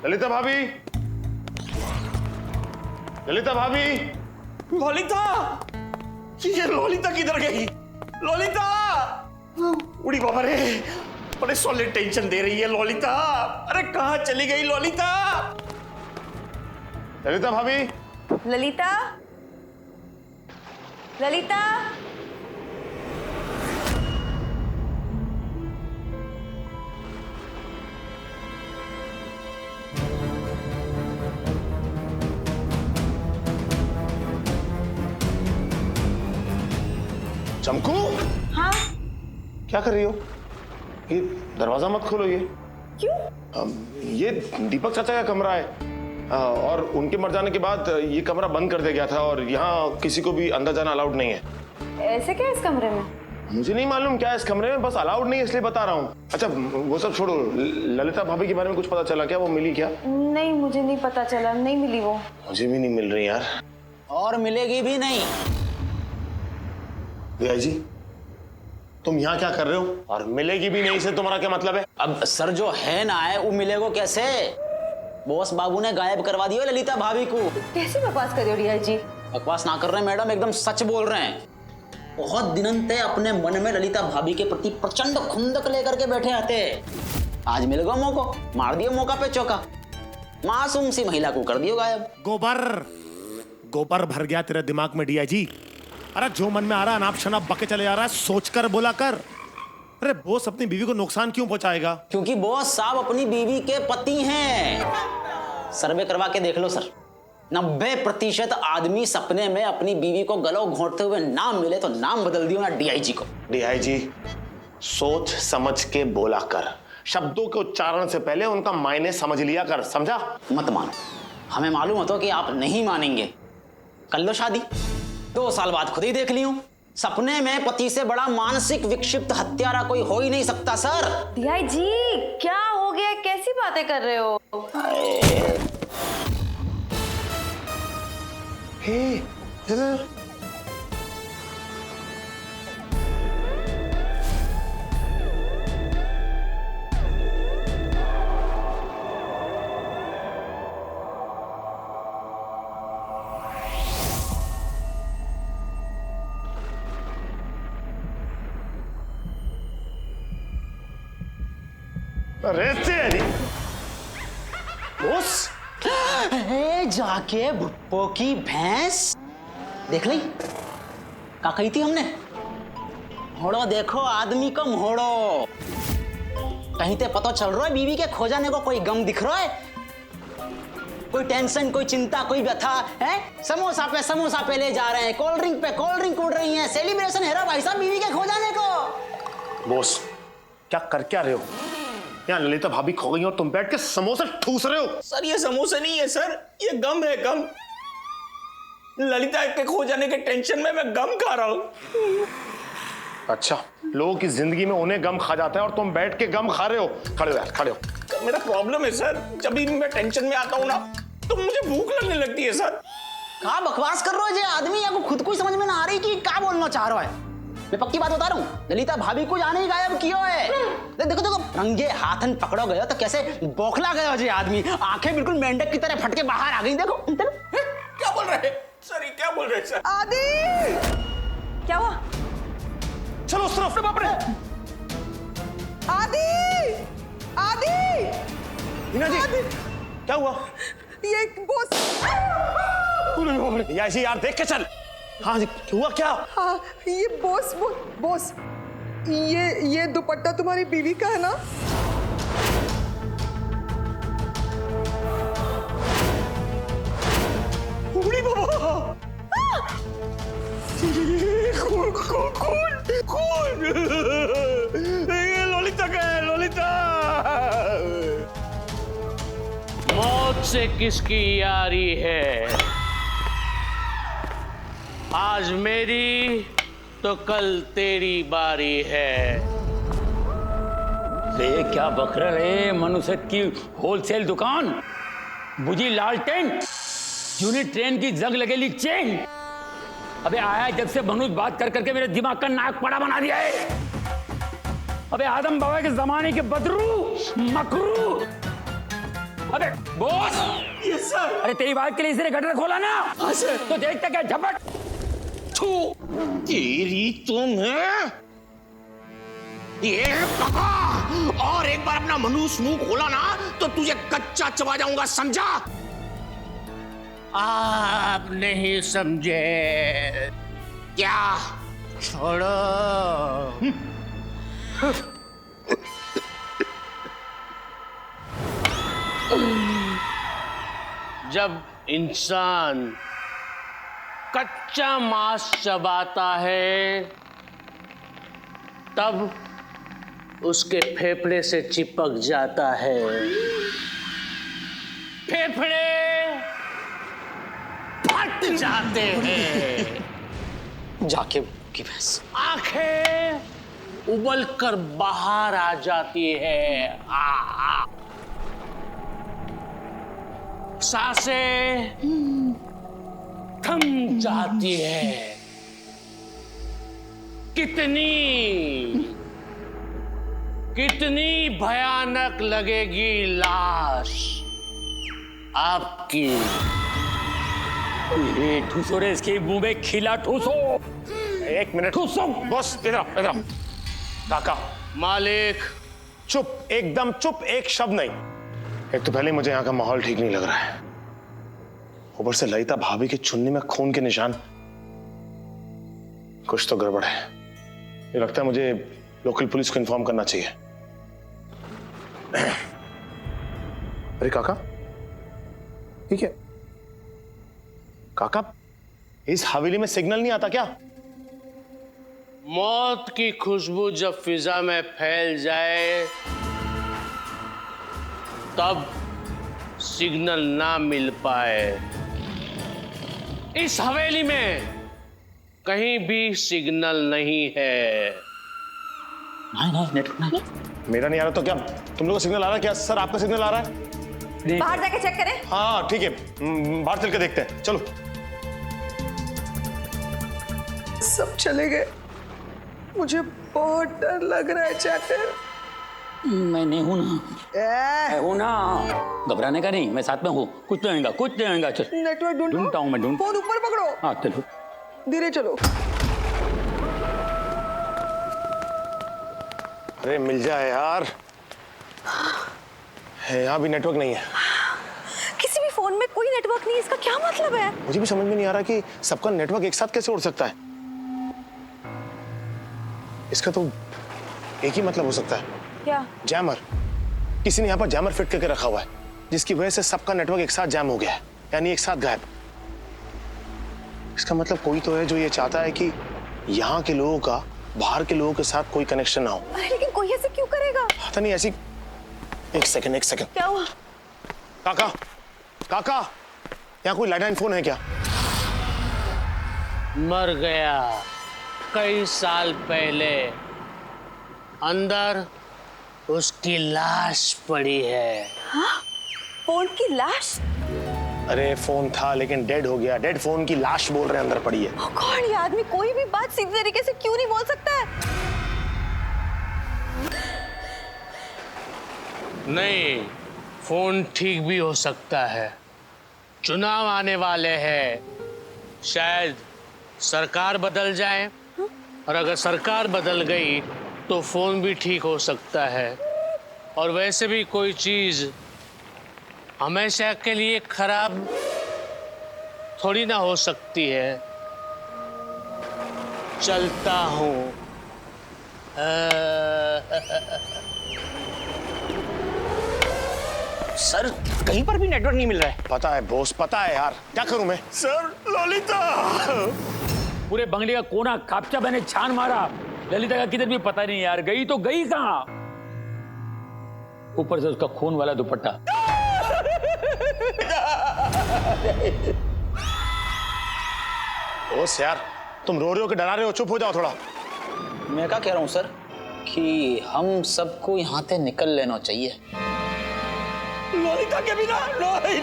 ललिता भाभी, ललिता भाभी। ललिता, ये ललिता किधर गई? ललिता उड़ी बाबा रे, बड़े सॉलिड टेंशन दे रही है ललिता। अरे कहाँ चली गई ललिता? ललिता भाभी, ललिता, ललिता। चमकू, हाँ, क्या कर रही हो? ये दरवाजा मत खोलो। ये क्यों? ये दीपक चाचा का कमरा है और उनके मर जाने के बाद ये कमरा बंद कर दिया गया था और यहाँ किसी को भी अंदर जाना अलाउड नहीं है। ऐसे क्या इस कमरे में? मुझे नहीं मालूम क्या है इस कमरे में, बस अलाउड नहीं है इसलिए बता रहा हूँ। अच्छा वो सब छोड़ो, ललिता भाभी के बारे में कुछ पता चला क्या? वो मिली क्या? नहीं, मुझे नहीं पता चला, नहीं मिली वो। मुझे भी नहीं मिल रही यार। और मिलेगी भी नहीं। भैया जी, तुम यहाँ क्या कर रहे हो? और मिलेगी भी नहीं से तुम्हारा क्या मतलब है? अब सर जो है ना है वो मिलेगा कैसे? बॉस बाबू ने गायब करवा दिया ललिता भाभी को। कैसी बकवास कर रहे हो रिया जी? बकवास ना कर रहे हैं मैडम, एकदम सच बोल रहे हैं। बहुत दिनों से अपने मन में ललिता भाभी के प्रति प्रचंड खुंदक लेकर के बैठे आते। आज मिल गया मौका, मार दिया मौका पे चौका। मासूम सी महिला को कर दियो गायब। गोबर भर गया तेरे दिमाग में डीआईजी। अरे जो मन में आ रहा है अनाप शनाप बके चले जा रहा है, सोच कर बोला कर। अरे बॉस अपनी बीवी को नुकसान क्यों पहुंचाएगा? क्योंकि बॉस साहब अपनी बीवी के पति हैं। सर्वे करवा के देख लो सर, 90% आदमी सपने में अपनी बीवी को गलों घोंटते हुए नाम मिले तो नाम बदल दियो ना डीआईजी को। डीआईजी, सोच समझ के बोला कर। शब्दों के उच्चारण से पहले उनका मायने समझ लिया कर, समझा? मत मानो, हमें मालूम होता कि आप नहीं मानेंगे। कर लो शादी, 2 साल बाद खुद ही देख लियो। सपने में पति से बड़ा मानसिक विक्षिप्त हत्यारा कोई हो ही नहीं सकता सर। रिया जी, क्या हो गया? कैसी बातें कर रहे हो? हे, अरे तेरी बॉस, जाके भुप्पो की भैंस देख ली। क्या कही थी हमने? मोड़ो देखो आदमी को मोड़ो। कहीं ते पता चल रहा है बीवी के खो जाने को कोई गम दिख रहा है? कोई टेंशन, कोई चिंता, कोई व्यथा है? समोसा पे ले जा रहे हैं, कोल्ड ड्रिंक पे कोल्ड ड्रिंक उड़ रही है। सेलिब्रेशन है भाई साहब बीवी के खो जाने को। बॉस क्या कर क्या रहे हो? यहाँ ललिता भाभी खो गई और तुम बैठ के समोसे ठूस रहे हो। सर ये समोसे नहीं है सर, ये गम है, गम। ललिता के खो जाने के टेंशन में मैं गम खा रहा हूँ। अच्छा, लोगों की जिंदगी में उन्हें गम खा जाता है और तुम बैठ के गम खा रहे हो। खड़े हो यार, खड़े हो। मेरा प्रॉब्लम है सर, जब भी मैं टेंशन में आता हूँ ना तो मुझे भूख लगने लगती है सर। क्या बकवास कर रहे हो? ये आदमी या खुद को ही समझ में ना आ रही कि क्या बोलना चाह रहा है। मैं पक्की बात बता रहा हूँ, ललिता भाभी को जाने ही गायब किया है। देखो देखो, रंगे हाथन पकड़ो गया तो कैसे बौखला गया ये आदमी। आंखें बिल्कुल मेंढक की तरह फटके बाहर आ गई। देखो क्या बोल रहे हैं सर? ये क्या बोल रहे हैं सर? आदि, क्या हुआ? चलो उस तरफ। बाप रे, आदि, आदि, हिना जी, क्या हुआ? ये बॉस। ऐसे यार देख के चल। हाँ जी, हुआ क्या? हाँ, ये बॉस, ये दुपट्टा तुम्हारी बीवी का है ना? उड़ी बाबा, खून खून खून खून। ये ललिता का है, ललिता। मौत से किसकी यारी है? आज मेरी तो कल तेरी बारी है। ये क्या बक रहे हैं? मनुष्य की होलसेल दुकान, बुझी लालटेन, यूनिट ट्रेन की जंग लगेली चेन। अबे आया जब से मनुष्य बात कर करके मेरे दिमाग का नाक पड़ा बना दिया है। अबे आदम बाबा के जमाने के बदरू मकरू अबे बॉस, यस सर। अरे तेरी बात के लिए इसने गटर खोला ना। हाँ सर। तो देखता क्या झपट। छू। तेरी तुम्हें ये पका, और एक बार अपना मनुष्य मुंह खोला ना तो तुझे कच्चा चबा जाऊंगा, समझा? आप नहीं समझे क्या? छोड़ो। जब इंसान कच्चा मांस चबाता है तब उसके फेफड़े से चिपक जाता है। फेफड़े फट जाते हैं। जाके की भैंस। आंखें उबल कर बाहर आ जाती है। सांसें थम जाती है। कितनी भयानक लगेगी लाश आपकी। ये ठूसो रे, इसके मुंह में खिला ठूसो। एक मिनट ठूसो। बॉस, इधर आओ, इधर आओ। काका मालिक, चुप, एकदम चुप, एक शब्द नहीं। एक तो पहले मुझे यहाँ का माहौल ठीक नहीं लग रहा है, ऊपर से ललिता भाभी की चुन्नी में खून के निशान। कुछ तो गड़बड़ है। ये लगता है मुझे लोकल पुलिस को इन्फॉर्म करना चाहिए। अरे काका, ठीक है काका, इस हवेली में सिग्नल नहीं आता क्या? मौत की खुशबू जब फिजा में फैल जाए तब सिग्नल ना मिल पाए। इस हवेली में कहीं भी सिग्नल नहीं है। नहीं नेटवर्क नहीं। मेरा नहीं आ रहा तो क्या तुम लोगों का सिग्नल आ रहा है क्या? सर आपका सिग्नल आ रहा है? बाहर जाके चेक करें। हाँ ठीक है, बाहर चल के देखते हैं, चलो। सब चले गए, मुझे बहुत डर लग रहा है चैटर। मैं नहीं हूं ना, मैं हूं ना। घबराने का नहीं, मैं साथ में हूँ। कुछ नहीं होगा, कुछ नहीं होगा। चल नेटवर्क ढूंढो। ढूंढता हूँ मैं, ढूंढ। फोन ऊपर पकड़ो। हाँ चलो। धीरे चलो। अरे मिल जाए यार, यहाँ भी नेटवर्क नहीं है। किसी भी फोन में कोई नेटवर्क नहीं, इसका क्या मतलब है? मुझे भी समझ में नहीं आ रहा कि सबका नेटवर्क एक साथ कैसे उड़ सकता है। इसका तो एक ही मतलब हो सकता है। क्या? जैमर। किसी ने यहाँ पर जैमर फिट करके रखा हुआ है, जिसकी वजह से सबका नेटवर्क एक साथ जैम हो गया है, यानी एक साथ गायब। इसका मतलब कोई तो है जो ये चाहता है कि यहाँ के लोगों का बाहर के लोगों के साथ कोई कनेक्शन ना हो। अरे लेकिन कोई ऐसे क्यों करेगा? पता नहीं, ऐसी। एक सेकंड। क्या हुआ? काका, काका, यहाँ कोई लैंडलाइन फोन है क्या? मर गया कई साल पहले, अंदर उसकी लाश पड़ी है। हाँ? फोन की लाश? अरे फोन था लेकिन डेड हो गया। डेड फोन की लाश बोल रहे हैं अंदर पड़ी है। Oh God, ये आदमी कोई भी बात सीधी तरीके से क्यों नहीं बोल सकता है? नहीं, फोन ठीक भी हो सकता है। चुनाव आने वाले हैं, शायद सरकार बदल जाए, और अगर सरकार बदल गई तो फोन भी ठीक हो सकता है। और वैसे भी कोई चीज हमेशा के लिए खराब थोड़ी ना हो सकती है। चलता हूं। सर कहीं पर भी नेटवर्क नहीं मिल रहा है। पता है बॉस, पता है यार, क्या करूं मैं? सर ललिता। पूरे बंगले का कोना कापचा मैंने छान मारा, ललिता का किधर भी पता नहीं यार। गई तो गई कहाँ? ऊपर से उसका खून वाला दुपट्टा। बॉस यार, तुम रो रहे हो कि डरा रहे हो? चुप हो जाओ थोड़ा। मैं क्या कह रहा हूँ सर कि हम सबको यहाँ से निकल लेना चाहिए। ललिता के बिना नहीं।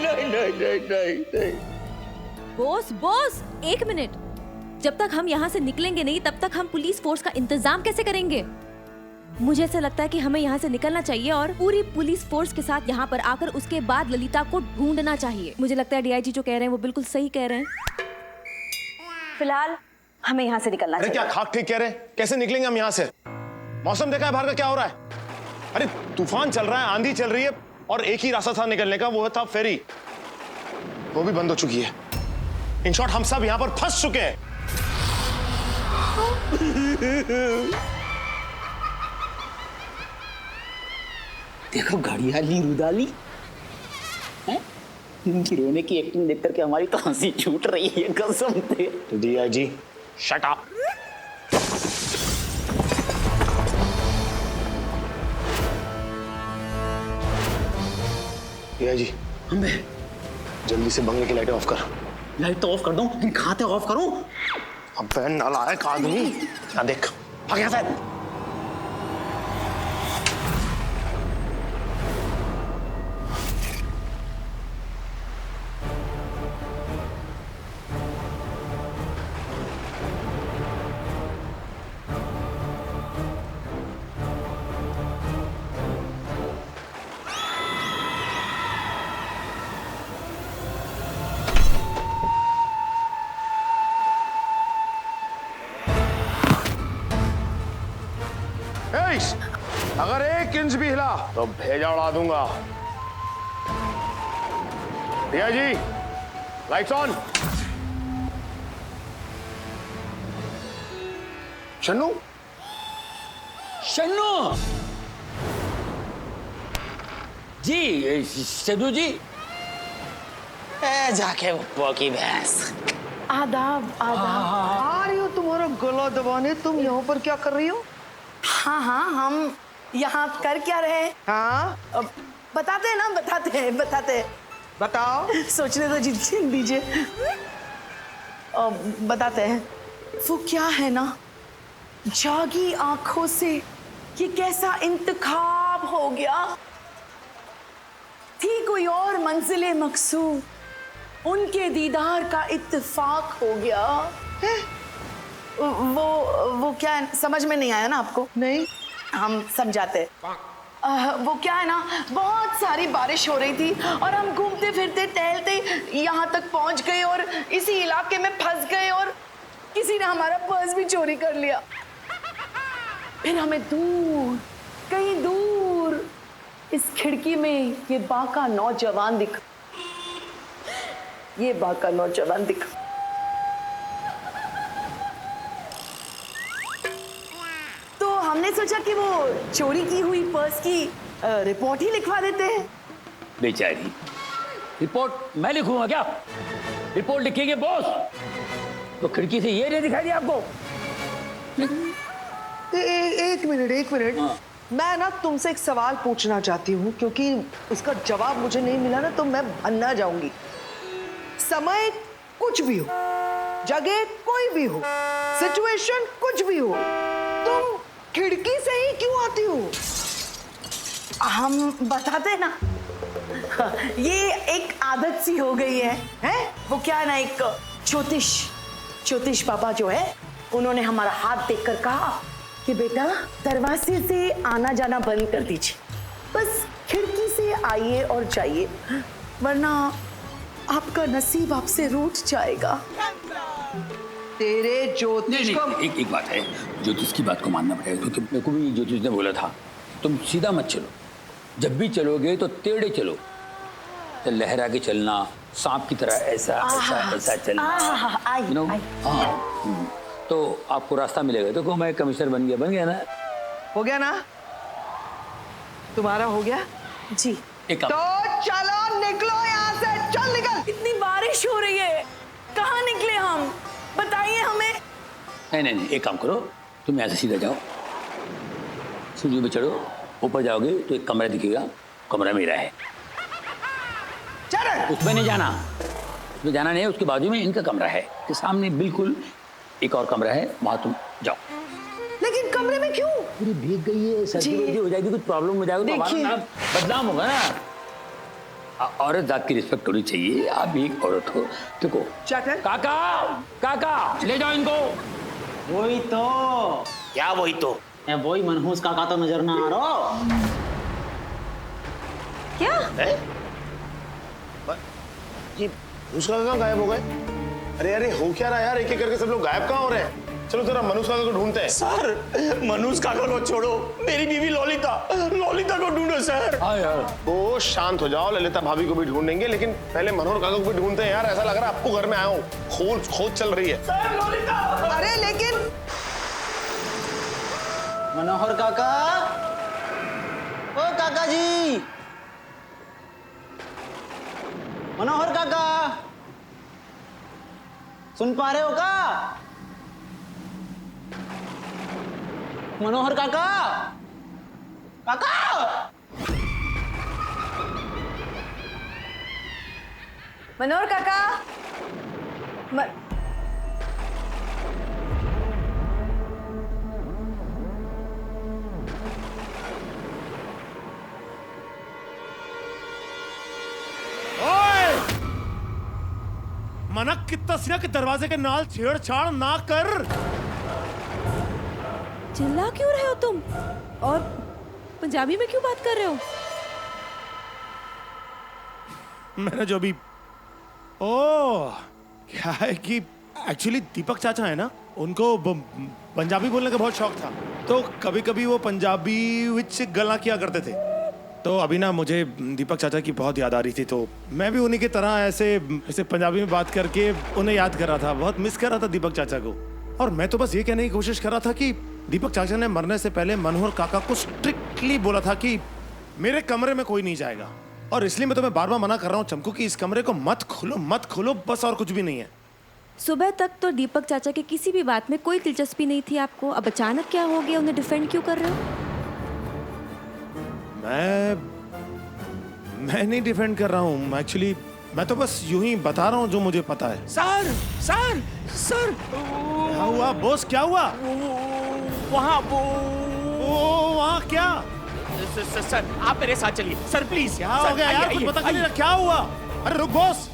बॉस, एक मिनट। जब तक हम यहाँ से निकलेंगे नहीं तब तक हम पुलिस फोर्स का इंतजाम कैसे करेंगे? मुझे ऐसा लगता है कि हमें यहाँ से निकलना चाहिए और पूरी पुलिस फोर्स के साथ यहाँ पर आकर उसके बाद ललिता को ढूंढना चाहिए। मुझे लगता है डीआईजी जो कह रहे हैं वो बिल्कुल सही कह रहे हैं। फिलहाल हमें यहाँ से निकलना अरे चाहिए। क्या खाक ठीक कह रहे हैं? कैसे निकलेंगे हम यहाँ से? मौसम देखा है बाहर का क्या हो रहा है? अरे तूफान चल रहा है, आंधी चल रही है और एक ही रास्ता था निकलने का, वो था फेरी। वो भी बंद हो चुकी है। इन शॉर्ट हम सब यहाँ पर फंस चुके हैं। देखो घड़ियाली रुदाली हैं? इनकी रोने की एक्टिंग देख करके हमारी तो हंसी छूट रही है कसम से। DIG shut up. डीआईजी अबे जल्दी से बंगले की लाइटें ऑफ कर। लाइट तो ऑफ कर दूं, इन खाते ऑफ करूं? अबे नालायक आदमी, यहाँ देख भाग यहाँ से। अगर एक इंच भी हिला तो भेजा उड़ा दूंगा। DIG lights on. Shannu Shannu ji, Shannu ji. जाके वो की भैंस। आदाब आदाब। आ रही हो तुम्हारा गला दबाने, तुम यहाँ पर क्या कर रही हो? हाँ हाँ, हम यहाँ कर क्या रहे हैं? हाँ बताते हैं ना, बताते हैं। बताओ। सोचने तो दीजिए। बताते हैं। वो क्या है ना, जागी आंखों से ये कैसा इंतखाब हो गया। थी कोई और मंजिले मकसूद, उनके दीदार का इत्तेफाक हो गया। वो क्या है, समझ में नहीं आया ना आपको? नहीं। हम समझाते। वो क्या है ना, बहुत सारी बारिश हो रही थी और हम घूमते फिरते टहलते यहाँ तक पहुँच गए और इसी इलाके में फंस गए और किसी ने हमारा पर्स भी चोरी कर लिया। फिर हमें दूर, कहीं दूर इस खिड़की में ये बाका नौजवान दिखा। तो हमने सोचा कि वो चोरी की हुई पर्स की रिपोर्ट ही लिखवा देते हैं। बेचारी, रिपोर्ट मैं लिखूंगा क्या? रिपोर्ट लिखेंगे बॉस तो खिड़की से ये नहीं दिखाई दिया आपको? एक मिनट। हाँ। मैं ना तुमसे एक सवाल पूछना चाहती हूँ, क्योंकि उसका जवाब मुझे नहीं मिला ना तो मैं भन्ना जाऊंगी। समय कुछ भी हो, जगह कोई भी हो, सिचुएशन कुछ भी हो, तुम खिड़की से ही क्यों आती हो? हम बताते हैं ना, ये एक आदत सी हो गई है, हैं? वो क्या है ना, एक ज्योतिष पापा जो है, उन्होंने हमारा हाथ देखकर कहा कि बेटा दरवाजे से आना जाना बंद कर दीजिए, बस खिड़की से आइए और जाइए, वरना आपका नसीब आपसे रूठ जाएगा। तेरे ज्योतिष नहीं, को एक बात है, ज्योतिष की बात को मानना पड़ेगा, क्योंकि मेरे को भी ज्योतिष ने बोला था तुम सीधा मत चलो, जब भी चलोगे तो टेढ़े चलो, तो लहरा के चलना, सांप की तरह ऐसा चलना, you know? हाँ, तो आपको रास्ता मिलेगा। देखो मैं कमिश्नर बन गया ना। हो गया ना? तुम्हारा हो गया जी। एक तो चलो निकलो यहाँ से, चल निकल। इतनी बारिश हो रही है, कहाँ निकले हम? बताइए हमें। नहीं, एक काम करो, तुम यहाँ से सीधा जाओ, सीढ़ी पे चढ़ो, ऊपर जाओगे तो एक कमरा दिखेगा, कमरा मेरा है। उसमें नहीं जाना, उसमें जाना नहीं है, उसके बाजू में इनका कमरा है, के सामने बिल्कुल एक और कमरा है, वहां तुम जाओ। लेकिन कमरे में क्यों? पूरी भीग गई है, सर्दी हो जाएगी, कुछ प्रॉब्लम हो जाएगा तो हमारा नाम बदनाम होगा ना। औरत जात की रिस्पेक्ट होनी चाहिए, आप भी एक औरत हो। देखो काका ले जाओ इनको। वही तो क्या वही तो? ए वही मनहूस काका तो नजर ना आ रहा। क्या? ये उसका कहाँ गायब हो गए? अरे हो क्या रहा है यार, एक एक करके सब लोग गायब कहाँ हो रहे हैं? चलो जरा मनोज काका को ढूंढते हैं। सर मनोज काका को छोड़ो, मेरी बीवी ललिता को ढूंढो सर। हाँ यार, वो शांत हो जाओ, ललिता भाभी को भी ढूंढेंगे, लेकिन पहले मनोहर काका को भी ढूंढते हैं यार। ऐसा लग रहा है आपको घर में आया हूँ, खोज चल रही है। सर ललिता। अरे लेकिन मनोहर काका, ओ काका जी, मनोहर काका, सुन पा रहे हो का? मनोहर काका, काका, मनोहर काका। मना कितना सिया के दरवाजे के नाल छेड़छाड़ ना कर। चिल्ला क्यों रहे हो तुम? और पंजाबी में क्यों बात कर रहे हो? मैंने जो भी क्या है कि एक्चुअली दीपक चाचा है ना, उनको पंजाबी बोलने का बहुत शौक था, तो कभी कभी वो पंजाबी विच गला किया करते थे। तो अभी ना मुझे दीपक चाचा की बहुत याद आ रही थी, तो मैं भी उन्हीं की तरह ऐसे पंजाबी में बात करके उन्हें याद कर रहा था। बहुत मिस कर रहा था दीपक चाचा को। और मैं तो बस ये कहने की कोशिश कर रहा था कि दीपक चाचा ने मरने से पहले मनोहर काका को स्ट्रिक्टली बोला था कि मेरे कमरे में कोई नहीं जाएगा, और इसलिए मैं तुम्हें बार बार मना कर रहा हूँ चमकू कि इस कमरे को मत खोलो, बस, और कुछ भी नहीं है। सुबह तक तो दीपक चाचा की किसी भी बात में कोई दिलचस्पी नहीं थी आपको, अब अचानक क्या हो गया? उन्हें डिफेंड क्यों कर रहे हो? मैं नहीं डिफेंड कर रहा हूँ एक्चुअली, मैं तो बस यूं ही बता रहा हूँ जो मुझे पता है। सर क्या हुआ बॉस, क्या हुआ? वहाँ वहाँ क्या? सर आप मेरे साथ चलिए सर प्लीज। क्या हो गया यार, कुछ पता क्यों नहीं रहा, क्या हुआ? अरे रुक बॉस।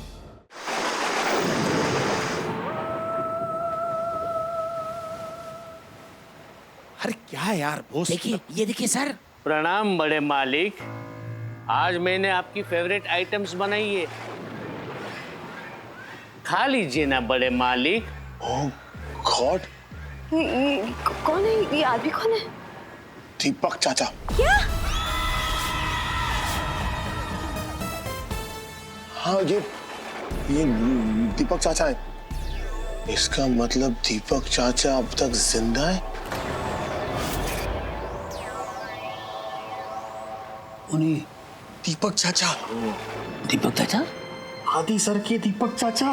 अरे क्या है यार बॉस? देखिए, ये देखिए सर। प्रणाम बड़े मालिक, आज मैंने आपकी फेवरेट आइटम्स बनाई है, खा लीजिए ना बड़े मालिक। ओह गॉड, कौन है ये आदमी? कौन है? दीपक चाचा। क्या? हाँ ये दीपक चाचा है। इसका मतलब दीपक चाचा अब तक जिंदा है? उन्हीं दीपक चाचा। दीपक चाचा? आदि सर के दीपक चाचा।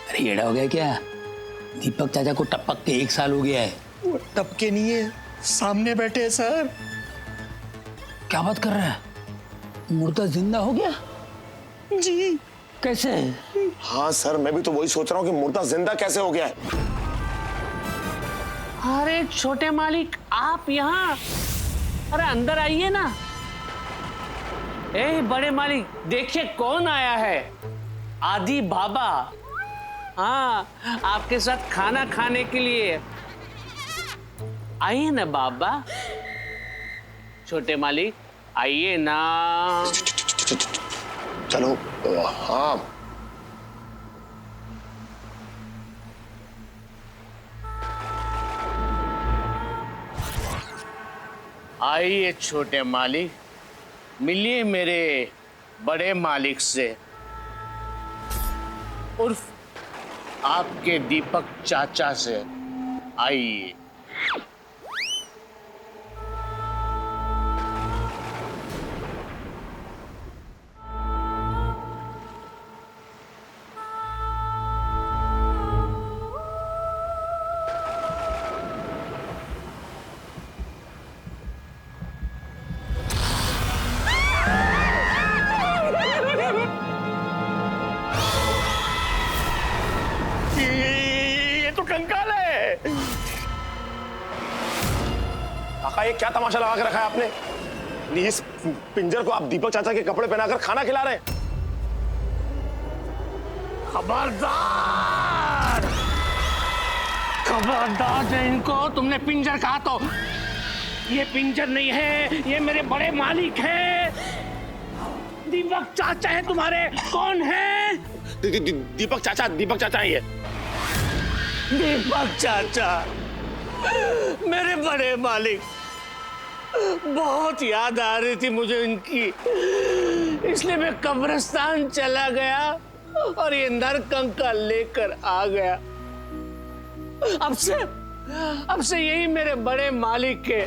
अरे येड़ा हो गया क्या? दीपक चाचा को टपक के 1 साल हो गया है। वो टपके नहीं है, सामने बैठे हैं सर। क्या बात कर रहा है? मुर्दा जिंदा हो गया? जी। कैसे? हाँ सर, मैं भी तो वही सोच रहा हूँ कि मुर्दा जिंदा कैसे हो गया है। अरे छोटे मालिक आप यहाँ, अरे अंदर आइए ना। ए बड़े मालिक देखिए कौन आया है, आदि बाबा। हाँ आपके साथ खाना खाने के लिए आइए ना बाबा। छोटे मालिक आइए ना। चलो हाँ। आइए छोटे मालिक, मिलिए मेरे बड़े मालिक से, उर्फ आपके दीपक चाचा से। आइए। ये तो कंकाल है। काका ये क्या तमाशा लगा के रखा है आपने? इस पिंजर को आप दीपक चाचा के कपड़े पहनाकर खाना खिला रहे हैं? खबरदार, खबरदार है इनको, तुमने पिंजर कहा तो ये पिंजर नहीं है, ये मेरे बड़े मालिक हैं। दीपक चाचा है तुम्हारे, कौन है? दीपक चाचा ही है। दीपक चाचा, मेरे बड़े मालिक, बहुत याद आ रही थी मुझे इनकी, इसलिए मैं कब्रिस्तान चला गया और ये नरकंकाल लेकर आ गया। अब से यही मेरे बड़े मालिक के